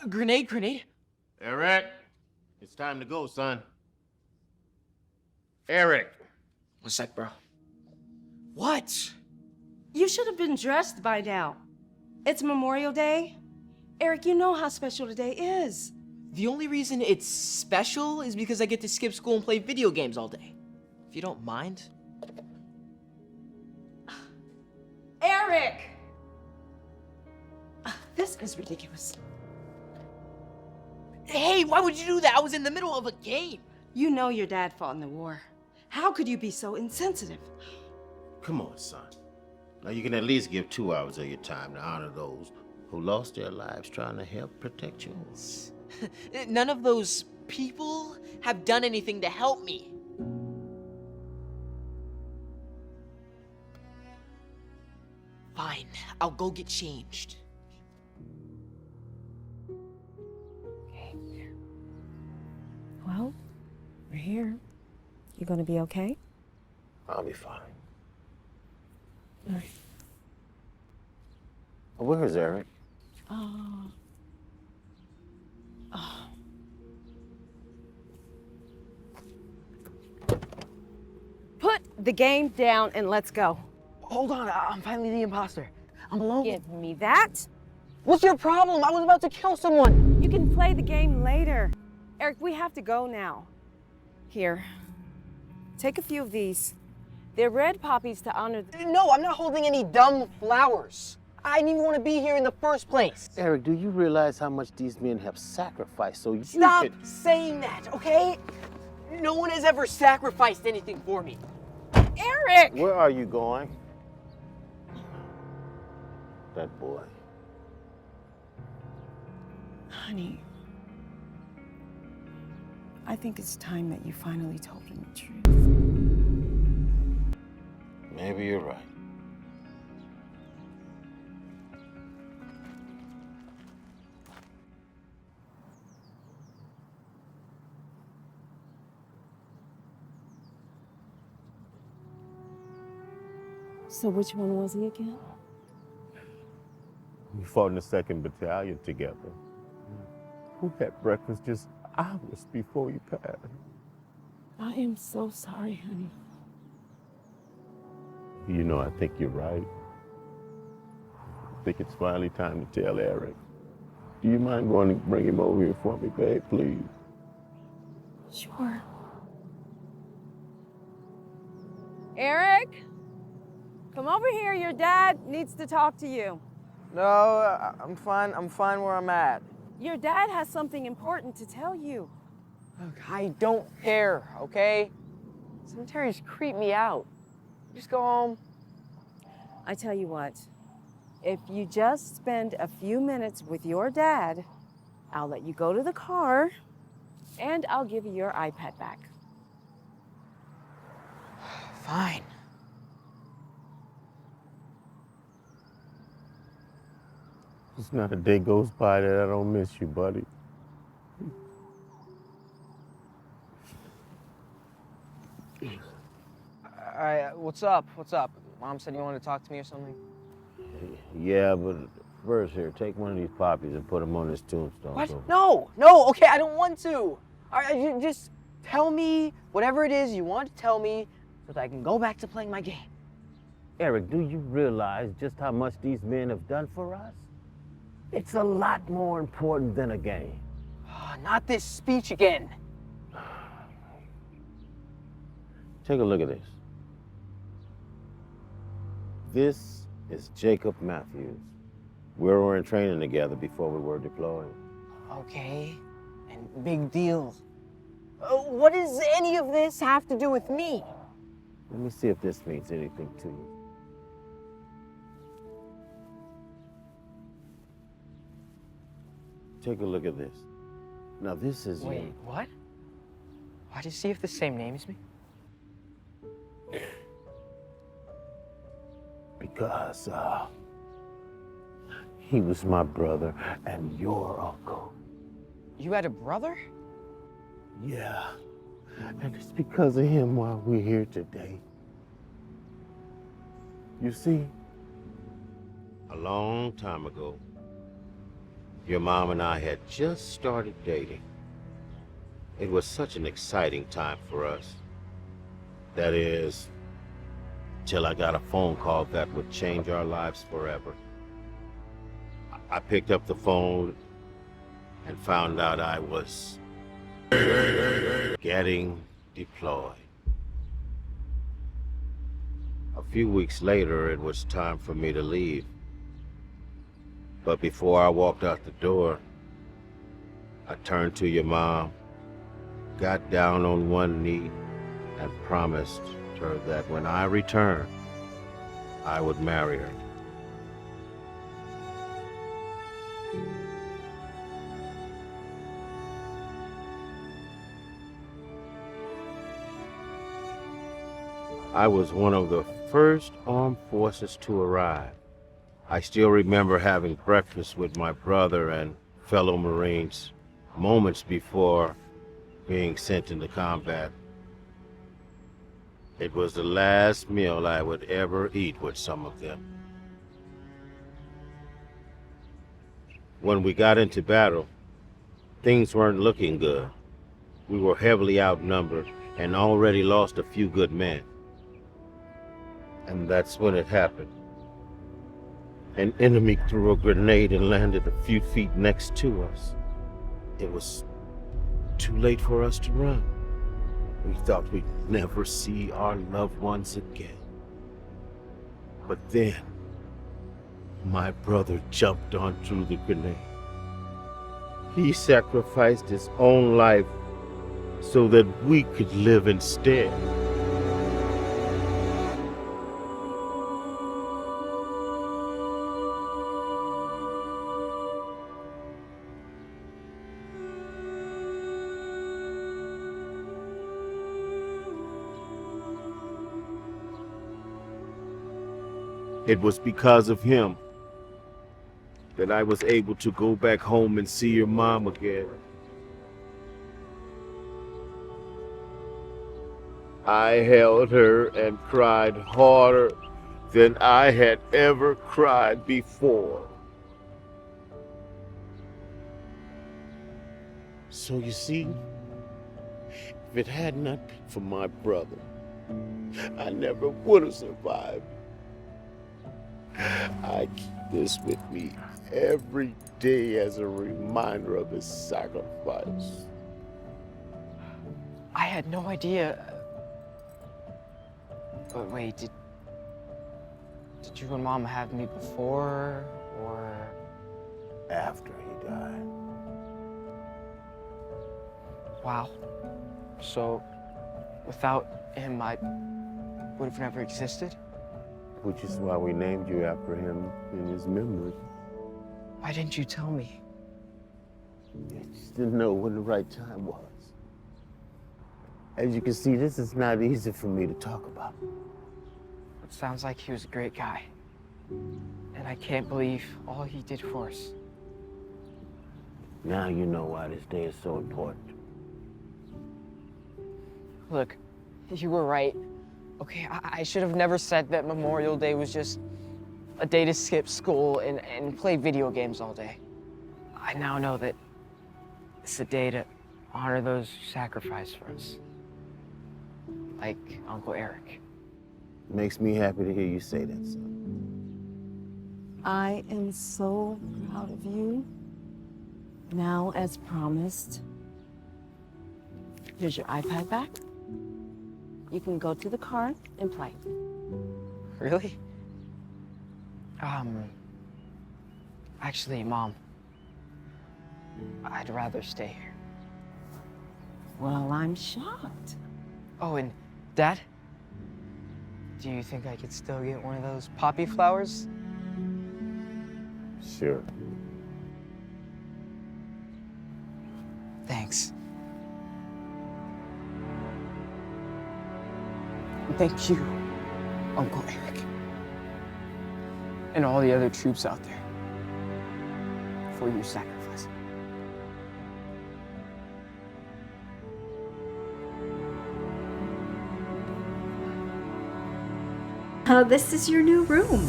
Grenade. Eric, it's time to go, son. Eric. One sec, bro. What? You should have been dressed by now. It's Memorial Day. Eric, you know how special today is. The only reason it's special is because I get to skip school and play video games all day. If you don't mind. Eric! This is ridiculous. Hey, why would you do that? I was in the middle of a game. You know your dad fought in the war. How could you be so insensitive? Come on, son. Now you can at least give 2 hours of your time to honor those who lost their lives trying to help protect yours. None of those people have done anything to help me. Fine, I'll go get changed. Okay. Well, we're here. You gonna be okay? I'll be fine. All right. Where is Eric? Put the game down and let's go. Hold on, I'm finally the imposter. I'm alone. Give me that. What's your problem? I was about to kill someone. You can play the game later. Eric, we have to go now. Here, take a few of these. They're red poppies to honor the... No, I'm not holding any dumb flowers. I didn't even want to be here in the first place. Eric, do you realize how much these men have sacrificed so you Stop could... saying that, okay? No one has ever sacrificed anything for me. Eric! Where are you going? That boy. Honey, I think it's time that you finally told him the truth. Maybe you're right. So which one was he again? We fought in the 2nd Battalion together. We had breakfast just hours before you passed. I am so sorry, honey. You know, I think you're right. I think it's finally time to tell Eric. Do you mind going to bring him over here for me, babe, please? Sure. Eric, come over here. Your dad needs to talk to you. No, I'm fine. I'm fine where I'm at. Your dad has something important to tell you. Look, I don't care, okay? Cemeteries creep me out. Just go home. I tell you what, if you just spend a few minutes with your dad, I'll let you go to the car and I'll give you your iPad back. Fine. There's not a day goes by that I don't miss you, buddy. All right, what's up? What's up? Mom said you wanted to talk to me or something? Yeah, but first here, take one of these poppies and put them on this tombstone. What? So- No, okay, I don't want to. All right, you just tell me whatever it is you want to tell me so that I can go back to playing my game. Eric, do you realize just how much these men have done for us? It's a lot more important than a game. Not this speech again. Take a look at this. This is Jacob Matthews. We were in training together before we were deployed. Okay, and big deal. What does any of this have to do with me? Let me see if this means anything to you. Take a look at this. Now this is Wait, you. what? Why does he have the same name as me? Because he was my brother and your uncle. You had a brother? Yeah. And it's because of him why we're here today. You see, a long time ago, Your mom and I had just started dating. It was such an exciting time for us. That is, till I got a phone call that would change our lives forever. I picked up the phone and found out I was getting deployed. A few weeks later, it was time for me to leave. But before I walked out the door, I turned to your mom, got down on one knee, and promised her that when I returned, I would marry her. I was one of the first armed forces to arrive. I still remember having breakfast with my brother and fellow Marines moments before being sent into combat. It was the last meal I would ever eat with some of them. When we got into battle, things weren't looking good. We were heavily outnumbered and already lost a few good men. And that's when it happened. An enemy threw a grenade and landed a few feet next to us. It was too late for us to run. We thought we'd never see our loved ones again. But then, my brother jumped onto the grenade. He sacrificed his own life so that we could live instead. It was because of him that I was able to go back home and see your mom again. I held her and cried harder than I had ever cried before. So you see, if it had not been for my brother, I never would have survived. I keep this with me every day as a reminder of his sacrifice. I had no idea. But wait, did you and Mom have me before, or? After he died. Wow. So, without him, I would have never existed? Which is why we named you after him in his memory. Why didn't you tell me? I just didn't know when the right time was. As you can see, this is not easy for me to talk about. It sounds like he was a great guy. And I can't believe all he did for us. Now you know why this day is so important. Look, you were right. Okay, I should have never said that Memorial Day was just a day to skip school and play video games all day. I now know that it's a day to honor those who sacrificed for us. Like Uncle Eric. Makes me happy to hear you say that, son. I am so proud of you. Now, as promised, here's your iPad back. You can go to the car and play. Really? Actually, Mom, I'd rather stay here. Well, I'm shocked. Oh, and Dad? Do you think I could still get one of those poppy flowers? Sure. Thanks. Thank you, Uncle Eric. And all the other troops out there for your sacrifice. This is your new room.